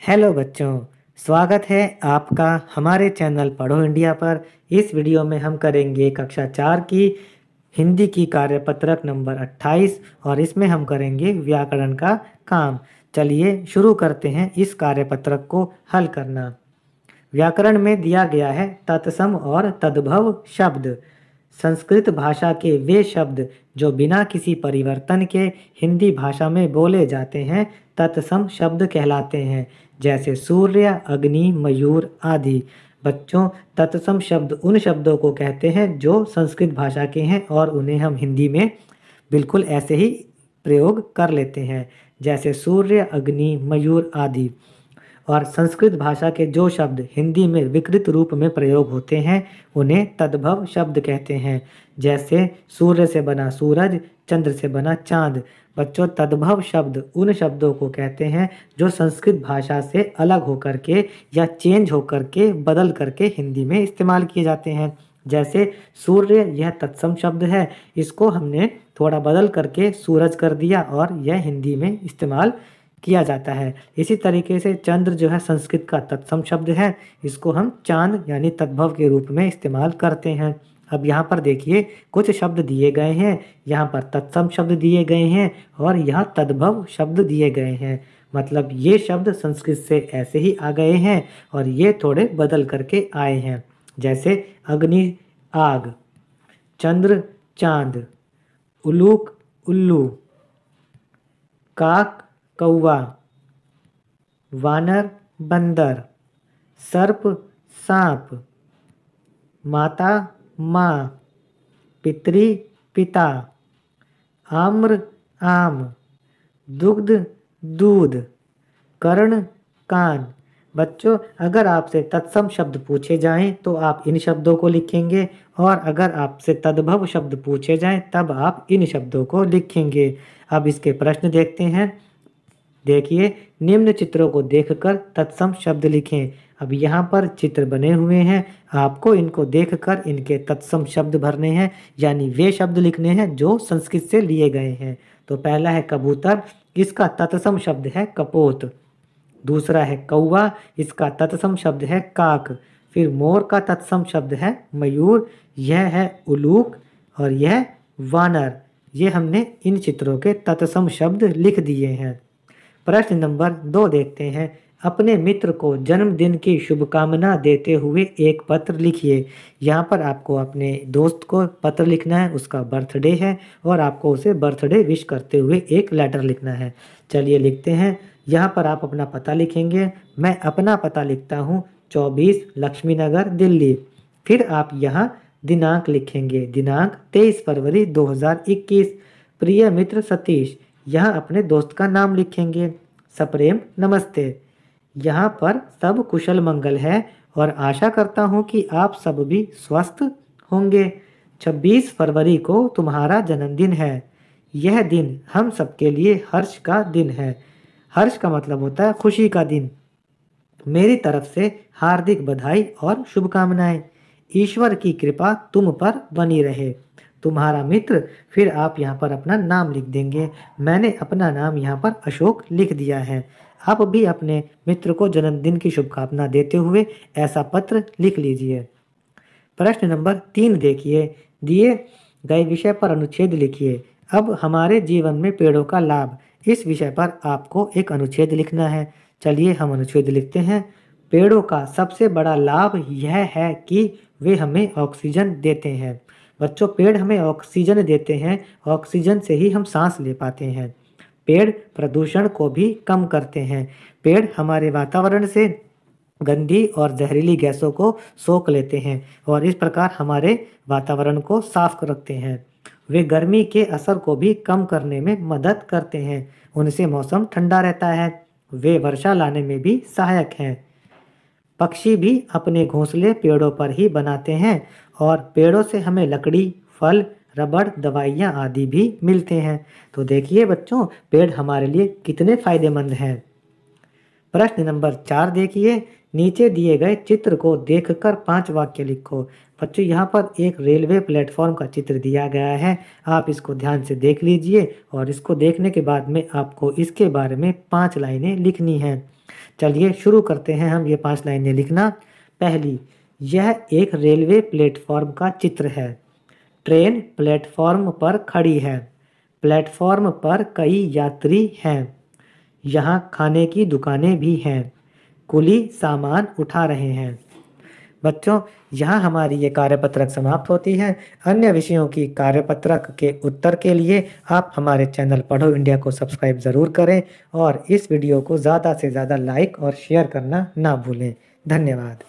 Hello बच्चों, स्वागत है आपका हमारे चैनल पढ़ो इंडिया पर। इस वीडियो में हम करेंगे कक्षा 4 की हिंदी की कार्यपत्रक नंबर 28 और इसमें हम करेंगे व्याकरण का काम। चलिए शुरू करते हैं इस कार्यपत्रक को हल करना। व्याकरण में दिया गया है तत्सम और तद्भव शब्द। संस्कृत भाषा के वे शब्द जो बिना किसी परिवर्तन के हिंदी भाषा में बोले जाते हैं तत्सम शब्द कहलाते हैं, जैसे सूर्य, अग्नि, मयूर आदि। बच्चों, तत्सम शब्द उन शब्दों को कहते हैं जो संस्कृत भाषा के हैं और उन्हें हम हिंदी में बिल्कुल ऐसे ही प्रयोग कर लेते हैं, जैसे सूर्य, अग्नि, मयूर आदि। और संस्कृत भाषा के जो शब्द हिंदी में विकृत रूप में प्रयोग होते हैं उन्हें तद्भव शब्द कहते हैं, जैसे सूर्य से बना सूरज, चंद्र से बना चांद। बच्चों, तद्भव शब्द उन शब्दों को कहते हैं जो संस्कृत भाषा से अलग होकर के या चेंज होकर के बदल करके हिंदी में इस्तेमाल किए जाते हैं। जैसे सूर्य, यह तत्सम शब्द है, इसको हमने थोड़ा बदल करके सूरज कर दिया और यह हिंदी में इस्तेमाल किया जाता है। इसी तरीके से चंद्र जो है संस्कृत का तत्सम शब्द है, इसको हम चांद यानी तद्भव के रूप में इस्तेमाल करते हैं। अब यहाँ पर देखिए कुछ शब्द दिए गए हैं, यहाँ पर तत्सम शब्द दिए गए हैं और यहाँ तद्भव शब्द दिए गए हैं। मतलब ये शब्द संस्कृत से ऐसे ही आ गए हैं और ये थोड़े बदल करके आए हैं। जैसे अग्नि आग, चंद्र चांद, उलूक उल्लू, काक कौवा, वानर बंदर, सर्प सांप, माता माँ, पितरी पिता, आम्र आम, दुग्ध दूध, कर्ण कान। बच्चों, अगर आपसे तत्सम शब्द पूछे जाएं तो आप इन शब्दों को लिखेंगे और अगर आपसे तद्भव शब्द पूछे जाएं तब आप इन शब्दों को लिखेंगे। अब इसके प्रश्न देखते हैं। देखिए, निम्न चित्रों को देखकर तत्सम शब्द लिखें। अब यहाँ पर चित्र बने हुए हैं, आपको इनको देखकर इनके तत्सम शब्द भरने हैं, यानी वे शब्द लिखने हैं जो संस्कृत से लिए गए हैं। तो पहला है कबूतर, इसका तत्सम शब्द है कपोत। दूसरा है कौवा, इसका तत्सम शब्द है काक। फिर मोर का तत्सम शब्द है मयूर, यह है उलूक और यह वानर। ये हमने इन चित्रों के तत्सम शब्द लिख दिए हैं। प्रश्न नंबर 2 देखते हैं। अपने मित्र को जन्मदिन की शुभकामना देते हुए एक पत्र लिखिए। यहाँ पर आपको अपने दोस्त को पत्र लिखना है, उसका बर्थडे है और आपको उसे बर्थडे विश करते हुए एक लेटर लिखना है। चलिए लिखते हैं। यहाँ पर आप अपना पता लिखेंगे। मैं अपना पता लिखता हूँ 24 लक्ष्मी नगर दिल्ली। फिर आप यहाँ दिनांक लिखेंगे, दिनांक 23 फरवरी 2021। प्रिय मित्र सतीश, यहाँ अपने दोस्त का नाम लिखेंगे। सप्रेम नमस्ते। यहाँ पर सब कुशल मंगल है और आशा करता हूँ कि आप सब भी स्वस्थ होंगे। 26 फरवरी को तुम्हारा जन्मदिन है। यह दिन हम सबके लिए हर्ष का दिन है। हर्ष का मतलब होता है खुशी का दिन। मेरी तरफ से हार्दिक बधाई और शुभकामनाएं। ईश्वर की कृपा तुम पर बनी रहे। तुम्हारा मित्र। फिर आप यहाँ पर अपना नाम लिख देंगे। मैंने अपना नाम यहाँ पर अशोक लिख दिया है। आप भी अपने मित्र को जन्मदिन की शुभकामना देते हुए ऐसा पत्र लिख लीजिए। प्रश्न नंबर 3 देखिए। दिए गए विषय पर अनुच्छेद लिखिए। अब हमारे जीवन में पेड़ों का लाभ, इस विषय पर आपको एक अनुच्छेद लिखना है। चलिए हम अनुच्छेद लिखते हैं। पेड़ों का सबसे बड़ा लाभ यह है कि वे हमें ऑक्सीजन देते हैं। बच्चों, पेड़ हमें ऑक्सीजन देते हैं, ऑक्सीजन से ही हम सांस ले पाते हैं। पेड़ प्रदूषण को भी कम करते हैं। पेड़ हमारे वातावरण से गंदी और जहरीली गैसों को सोख लेते हैं और इस प्रकार हमारे वातावरण को साफ रखते हैं। वे गर्मी के असर को भी कम करने में मदद करते हैं। उनसे मौसम ठंडा रहता है। वे वर्षा लाने में भी सहायक हैं। पक्षी भी अपने घोंसले पेड़ों पर ही बनाते हैं और पेड़ों से हमें लकड़ी, फल, रबड़, दवाइयाँ आदि भी मिलते हैं। तो देखिए बच्चों, पेड़ हमारे लिए कितने फायदेमंद हैं। प्रश्न नंबर 4 देखिए। नीचे दिए गए चित्र को देखकर 5 वाक्य लिखो। बच्चों, यहाँ पर एक रेलवे प्लेटफॉर्म का चित्र दिया गया है। आप इसको ध्यान से देख लीजिए और इसको देखने के बाद में आपको इसके बारे में 5 लाइनें लिखनी हैं। चलिए शुरू करते हैं हम ये 5 लाइनें लिखना। पहली, यह एक रेलवे प्लेटफॉर्म का चित्र है। ट्रेन प्लेटफॉर्म पर खड़ी है। प्लेटफॉर्म पर कई यात्री हैं। यहाँ खाने की दुकानें भी हैं। कुली सामान उठा रहे हैं। बच्चों, यहाँ हमारी ये कार्यपत्रक समाप्त होती है। अन्य विषयों की कार्यपत्रक के उत्तर के लिए आप हमारे चैनल पढ़ो इंडिया को सब्सक्राइब ज़रूर करें और इस वीडियो को ज़्यादा से ज़्यादा लाइक और शेयर करना ना भूलें। धन्यवाद।